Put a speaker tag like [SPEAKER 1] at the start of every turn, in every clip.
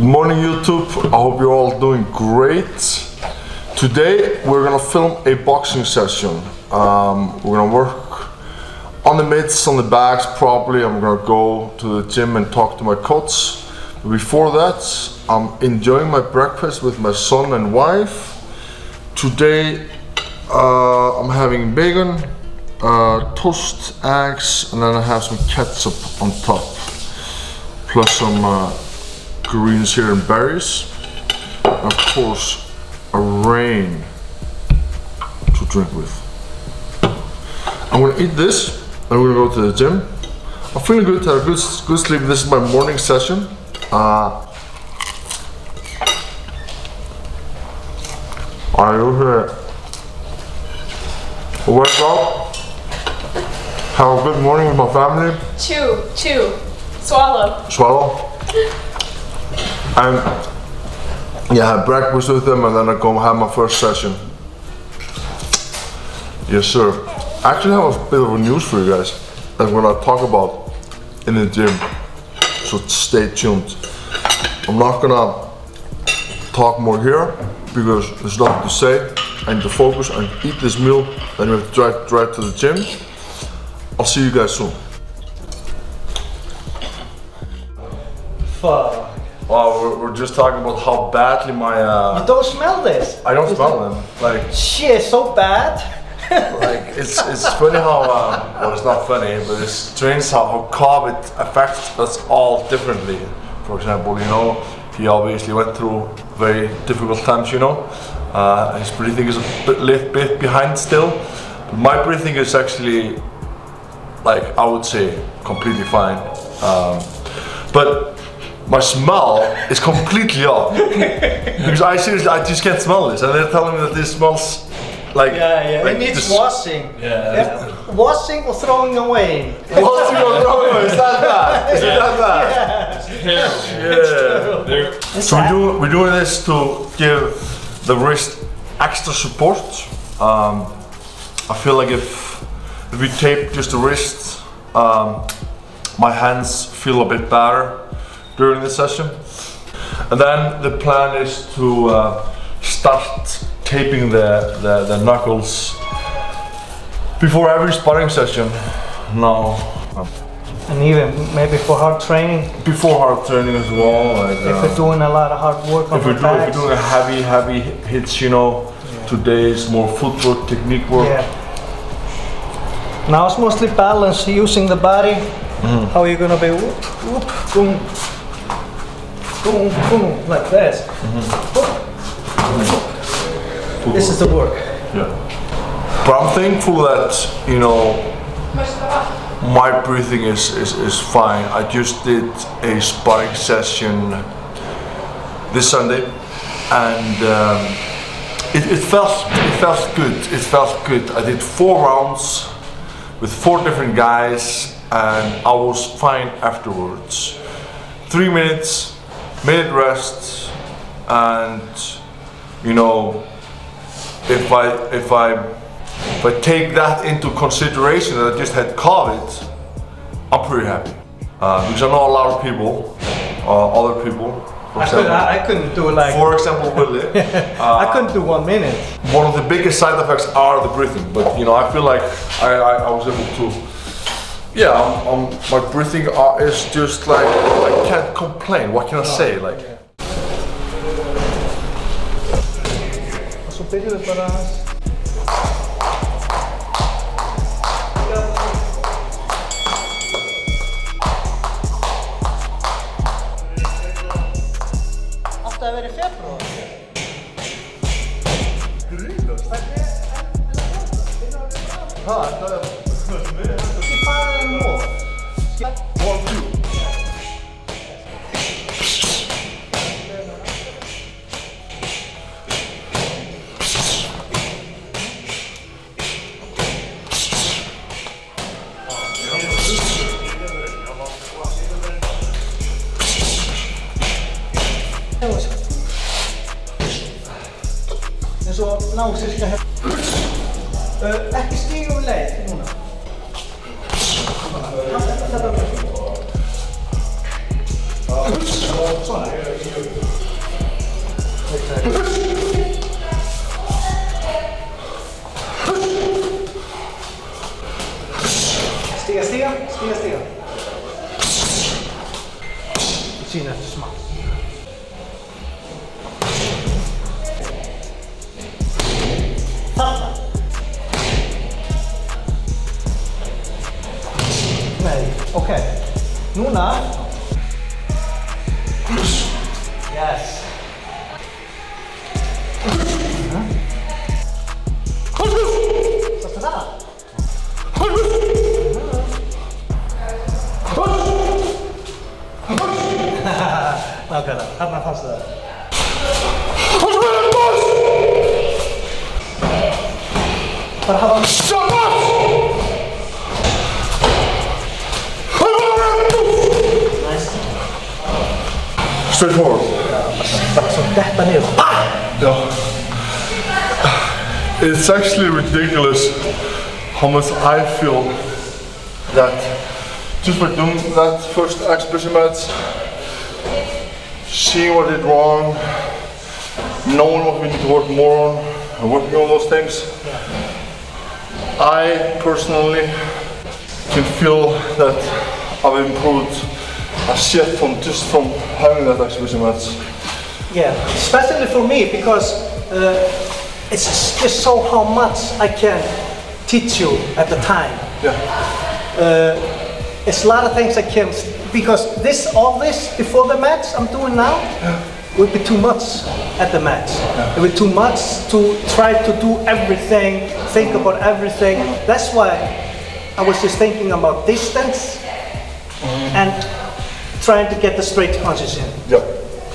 [SPEAKER 1] morning YouTube, I hope you're all doing great. Today we're gonna film a boxing session. We're gonna work on the mitts, on the backs probably. I'm gonna go to the gym and talk to my coach. But before that, I'm enjoying my breakfast with my son and wife. Today I'm having bacon, toast, eggs, and then I have some ketchup on top. Plus some greens here and berries. And of course, a rain to drink with. I'm gonna eat this, and we're gonna go to the gym. I'm feeling good, had a good sleep. This is my morning session. I usually wake up, have a good morning with my family.
[SPEAKER 2] Chew, swallow.
[SPEAKER 1] And yeah, have breakfast with them, and then I go have my first session. Yes, sir. I actually have a bit of news for you guys that I'm gonna talk about in the gym, so stay tuned. I'm not gonna talk more here because there's nothing to say. I need to focus and eat this meal, then we have to drive to the gym. I'll see you guys soon.
[SPEAKER 3] Fuck.
[SPEAKER 1] Oh, we're just talking about how badly my
[SPEAKER 3] You don't smell this?
[SPEAKER 1] I don't smell them. Like
[SPEAKER 3] shit, so bad.
[SPEAKER 1] like it's funny how well, it's not funny, but it's strange how COVID affects us all differently. For example, you know, he obviously went through very difficult times, you know. His breathing is a bit behind still. But my breathing is actually, like, I would say, completely fine. But my smell is completely off. Because I just can't smell this, and they're telling me that this smells like
[SPEAKER 3] Like it needs washing. Washing or throwing away.
[SPEAKER 1] Washing or throwing away? Is that bad? Is it that bad?
[SPEAKER 3] Yeah.
[SPEAKER 1] So we're doing this to give the wrist extra support. I feel like if we tape just the wrist, my hands feel a bit better during the session. And then the plan is to start taping the knuckles before every sparring session. No.
[SPEAKER 3] And even maybe for hard training.
[SPEAKER 1] Before hard training as well. Like,
[SPEAKER 3] if we're doing a lot of hard work on the backs.
[SPEAKER 1] If we're doing a heavy hits, you know, today is more footwork, technique work.
[SPEAKER 3] Yeah. Now it's mostly balance, using the body. How are you gonna be whoop, whoop, boom, boom, boom, like this. This is the work.
[SPEAKER 1] Yeah. But I'm thankful that, you know, my breathing is fine. I just did a sparring session this Sunday, and it felt good. It felt good. I did 4 rounds with 4 different guys, and I was fine afterwards. 3 minutes, minute rest, and you know, if I take that into consideration that I just had COVID, I'm pretty happy. Because I know a lot of people, other people, for example,
[SPEAKER 3] I couldn't do like...
[SPEAKER 1] For example, Willie.
[SPEAKER 3] I couldn't do 1 minute.
[SPEAKER 1] One of the biggest side effects are the breathing, but you know, I feel like I was able to, yeah, my breathing is just like, I can't complain, what can I say, like.
[SPEAKER 3] Så byrjar vi bara... Allt det här i februari?
[SPEAKER 1] Ja,
[SPEAKER 3] Fy fan är det mål?
[SPEAKER 1] 1, 2.
[SPEAKER 3] En svo náðsir skal ekki stíga leið núna. Þetta Svona. Stiga. Sína eftir smá. Þarna. Nei, ok. Núna. Yes. Sástu það? Nákvæmlega, þarna fannstu það. Bara hafa... Nice.
[SPEAKER 1] Straight forward.
[SPEAKER 3] Bara svo detta niður.
[SPEAKER 1] Yeah. It's actually ridiculous how much I feel that just by doing that first exhibition match, seeing what I did wrong, knowing what we need to work more on, and working on those things, I personally can feel that I've improved a shit from having that exhibition match.
[SPEAKER 3] Yeah, especially for me because it's just so how much I can teach you at the time.
[SPEAKER 1] Yeah.
[SPEAKER 3] It's a lot of things I can, because all this before the match I'm doing now would be too much at the match. It would be too much to try to do everything, think about everything. That's why I was just thinking about distance and trying to get the straight punches in.
[SPEAKER 1] Yeah.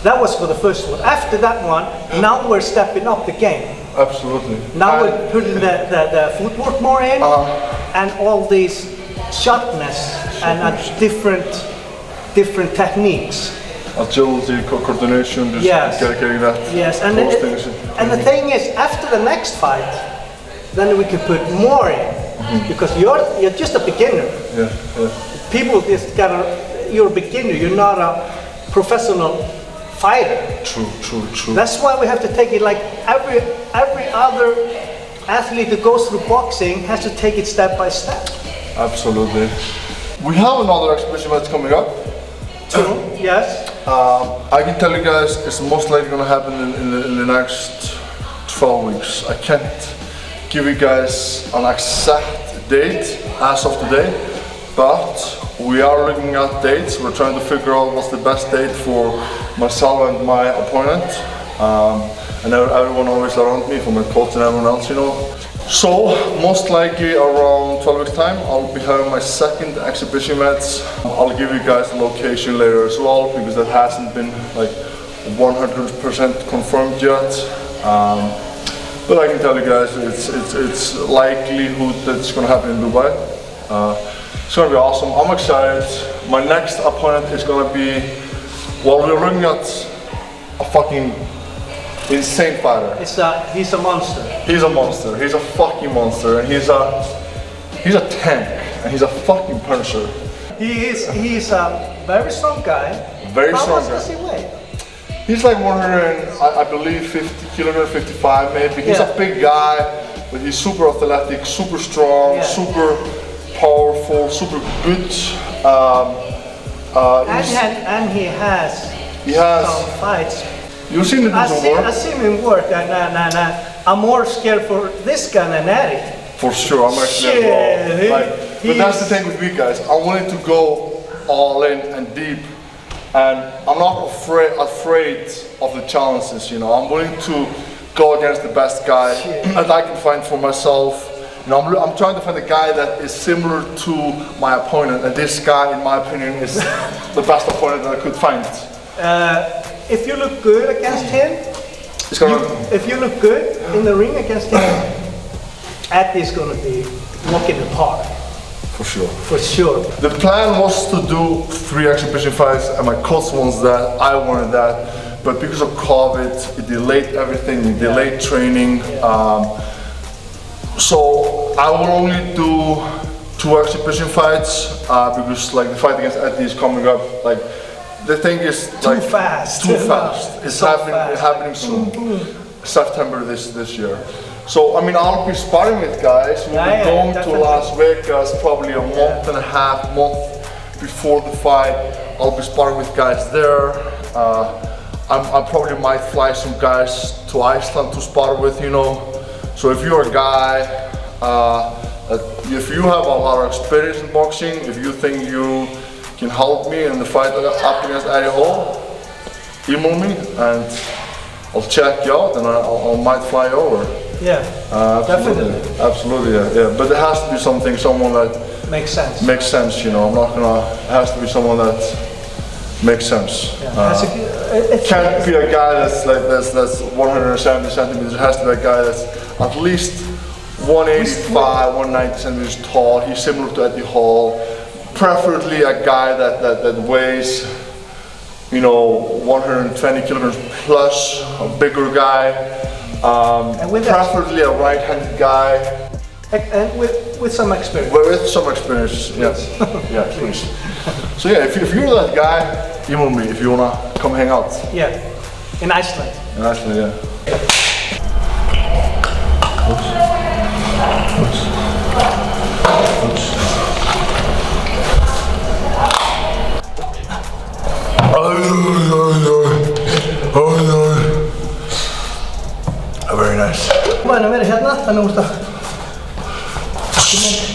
[SPEAKER 3] That was for the first one. After that one, now we're stepping up the game.
[SPEAKER 1] Absolutely.
[SPEAKER 3] Now we're putting the footwork more in and all these sharpness and different techniques.
[SPEAKER 1] Agility, coordination, just getting that.
[SPEAKER 3] Yes, and the thing is, after the next fight, then we can put more in because you're just a beginner.
[SPEAKER 1] Yeah.
[SPEAKER 3] People just you're a beginner. You're not a professional fighter.
[SPEAKER 1] True.
[SPEAKER 3] That's why we have to take it like every other athlete who goes through boxing has to take it step by step.
[SPEAKER 1] Absolutely. We have another exhibition match coming up.
[SPEAKER 3] True. Yes.
[SPEAKER 1] I can tell you guys it's most likely going to happen in the next 12 weeks. I can't give you guys an exact date as of today, but we are looking at dates. We're trying to figure out what's the best date for myself and my opponent, and everyone always around me, for my coach and everyone else, you know. So, most likely around 12 weeks time, I'll be having my second exhibition match. I'll give you guys the location later as well, because that hasn't been like 100% confirmed yet. But I can tell you guys, it's likelihood that it's gonna happen in Dubai. It's gonna be awesome. I'm excited. My next opponent is gonna be, well, we're looking at a fucking insane fighter.
[SPEAKER 3] He's a monster.
[SPEAKER 1] He's a monster. He's a fucking monster, and he's a tank, and he's a fucking puncher.
[SPEAKER 3] He's a very strong guy.
[SPEAKER 1] Very strong
[SPEAKER 3] guy. How much does he weigh?
[SPEAKER 1] He's like 100, I believe 50 kilograms, 55 maybe. He's a big guy, but he's super athletic, super strong, super powerful, super good.
[SPEAKER 3] And he has some fights.
[SPEAKER 1] You've seen it
[SPEAKER 3] I've seen him work, and I'm more scared for this guy than Eddie.
[SPEAKER 1] For sure, I'm actually as well. But that's the thing with me, guys. I'm willing to go all in and deep, and I'm not afraid of the challenges. You know, I'm willing to go against the best guy that I can find for myself. You know, I'm trying to find a guy that is similar to my opponent, and this guy, in my opinion, is the best opponent that I could find.
[SPEAKER 3] If you look good against him, if you look good in the ring against him, Eddie's gonna be walking the park.
[SPEAKER 1] For sure.
[SPEAKER 3] For sure.
[SPEAKER 1] The plan was to do 3 exhibition fights, and my coach wants that, I wanted that, but because of COVID, it delayed everything, it delayed training. So I will only do 2 exhibition fights because like the fight against Eddie is coming up like the thing is
[SPEAKER 3] Too fast.
[SPEAKER 1] Too fast. It's
[SPEAKER 3] So
[SPEAKER 1] happening soon. September this year. So I mean, I'll be sparring with guys. We'll be going to Las Vegas probably a month and a half, month before the fight. I'll be sparring with guys there. I probably might fly some guys to Iceland to spar with, you know. So if you're a guy, if you have a lot of experience in boxing, if you think you can help me in the fight up against Eddie Hall, email me and I'll check you out and I might fly over.
[SPEAKER 3] Yeah, definitely.
[SPEAKER 1] Absolutely, yeah. But it has to be someone that
[SPEAKER 3] makes sense.
[SPEAKER 1] Makes sense, you know. I'm not gonna. It has to be someone that makes sense.
[SPEAKER 3] Yeah.
[SPEAKER 1] Can't be a guy that's 170 centimeters. It has to be a guy that's at least 185, 190 centimeters tall. He's similar to Eddie Hall. Preferably a guy that weighs, you know, 120 kilograms plus, a bigger guy. Preferably a right-handed guy.
[SPEAKER 3] And with some experience.
[SPEAKER 1] With some experience, yes. Yeah, please. So yeah, if you're that guy, email me if you wanna come hang out.
[SPEAKER 3] Yeah, in Iceland.
[SPEAKER 1] In Iceland, yeah. Very nice.
[SPEAKER 3] Væna verið hérna, þannig úr það.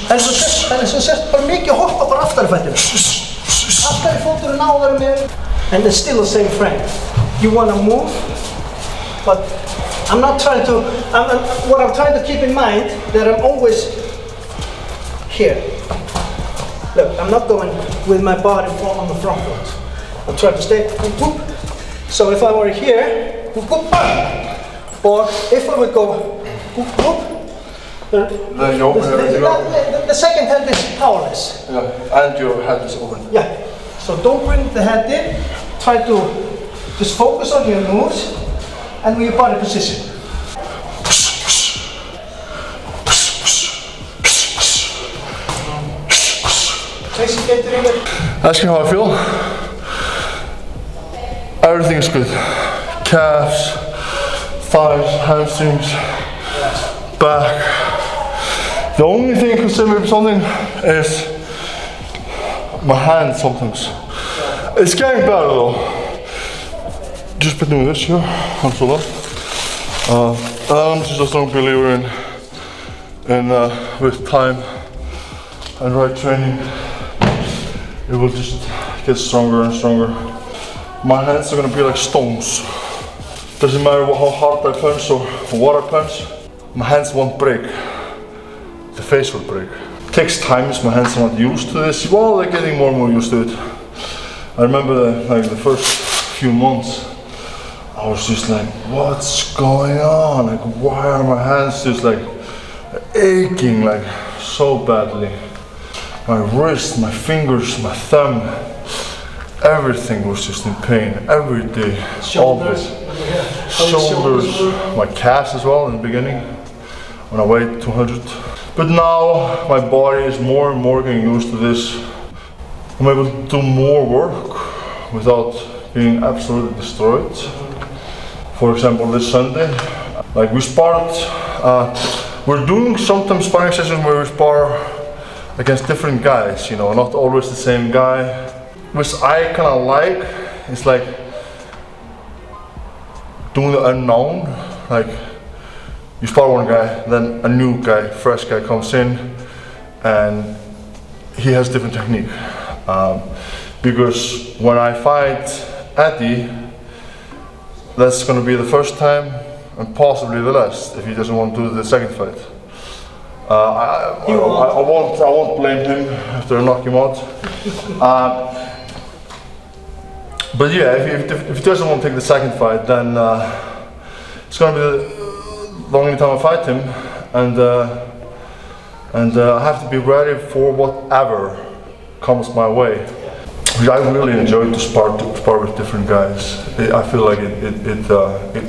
[SPEAKER 3] Það er svo sért bara mikið að hoppa bara aftar í fættinu. Aftar í fóturinn á þeirra með. And it's still the same frame. You want to move, but I'm not trying to, what I'm trying to keep in mind, that I'm always here. Look, I'm not going with my body on the front foot. I'm trying to stay, whoop. So if I were here, whoop, whoop, or if I would go, whoop, whoop, the second hand is powerless.
[SPEAKER 1] Yeah, and your head is open.
[SPEAKER 3] Yeah, so don't bring the head in. Try to just focus on your moves and your body position.
[SPEAKER 1] Ask me how I feel. Everything is good. Calves, thighs, hamstrings, back. The only thing that can say maybe something is my hands sometimes. It's getting better though. Just been doing this here, also that. I'm just a strong believer in with time and right training, it will just get stronger and stronger. My hands are gonna be like stones. Doesn't matter how hard I punch or what I punch, my hands won't break. The face will break. It takes time, my hands are not used to this. Well, they're getting more and more used to it. I remember the first few months, I was just like, what's going on? Like, why are my hands just like aching like so badly? My wrist, my fingers, my thumb, everything was just in pain every day.
[SPEAKER 3] Shoulders,
[SPEAKER 1] shoulders, my calves as well in the beginning when I weighed 200. But now my body is more and more getting used to this. I'm able to do more work without being absolutely destroyed. For example, this Sunday, like we sparred, we're doing sometimes sparring sessions where we spar against different guys, you know, not always the same guy. Which I kind of like, it's like doing the unknown. Like you spar one guy, then a new guy, fresh guy comes in and he has different technique. Because when I fight Eddie, that's going to be the first time and possibly the last if he doesn't want to do the second fight. I won't blame him after I knock him out. But yeah, if he doesn't want to take the second fight, then it's going to be the only time I fight him, and I have to be ready for whatever comes my way. I really enjoy to spar with different guys. I feel like it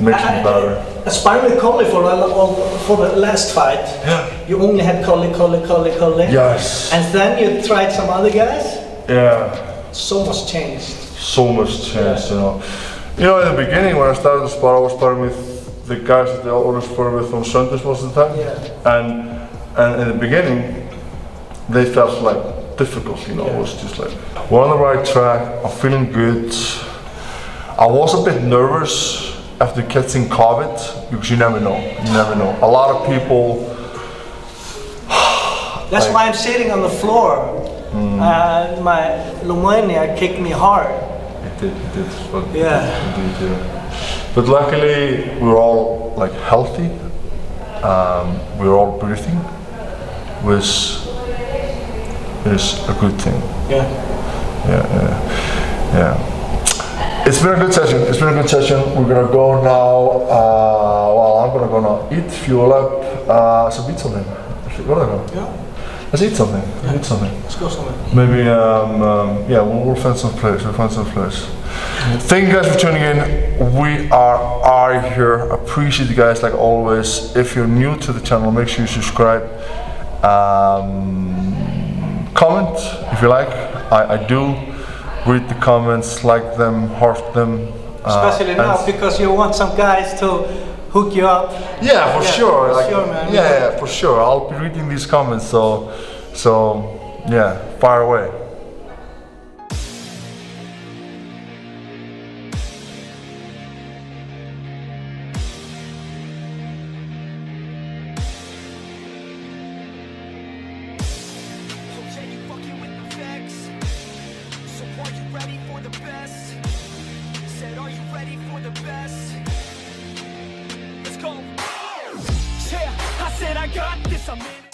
[SPEAKER 1] makes me better.
[SPEAKER 3] Sparring with Collie for the last fight,
[SPEAKER 1] yeah.
[SPEAKER 3] You only had Collie.
[SPEAKER 1] Yes.
[SPEAKER 3] And then you tried some other guys?
[SPEAKER 1] Yeah.
[SPEAKER 3] So much changed.
[SPEAKER 1] so much changed, you know. You know, in the beginning when I started to spar, I was sparring with the guys that I always spar with on Sundays most of the time.
[SPEAKER 3] Yeah.
[SPEAKER 1] And in the beginning, they felt like difficult, you know. It was just like, we're on the right track, I'm feeling good. I was a bit nervous after catching COVID, because you never know, A lot of people...
[SPEAKER 3] That's why I'm sitting on the floor. My pneumonia kicked me hard.
[SPEAKER 1] It did. But
[SPEAKER 3] Yeah.
[SPEAKER 1] Indeed, yeah. But luckily, we're all like healthy. We're all breathing, which is a good thing.
[SPEAKER 3] Yeah.
[SPEAKER 1] Yeah. It's been a good session. We're gonna go now. Well, I'm gonna go now. Eat, fuel up. So eat something.
[SPEAKER 3] Yeah.
[SPEAKER 1] Let's eat something.
[SPEAKER 3] Let's go somewhere.
[SPEAKER 1] Maybe, yeah, we'll find some place. Thank you guys for tuning in. We are here. Appreciate you guys like always. If you're new to the channel, make sure you subscribe. Comment if you like. I do read the comments, like them, heart them.
[SPEAKER 3] Especially now because you want some guys to hook you up.
[SPEAKER 1] Yeah, for sure.
[SPEAKER 3] For sure, man.
[SPEAKER 1] Yeah, for sure. I'll be reading these comments. So yeah, fire away.
[SPEAKER 4] I said I got this, I'm in it.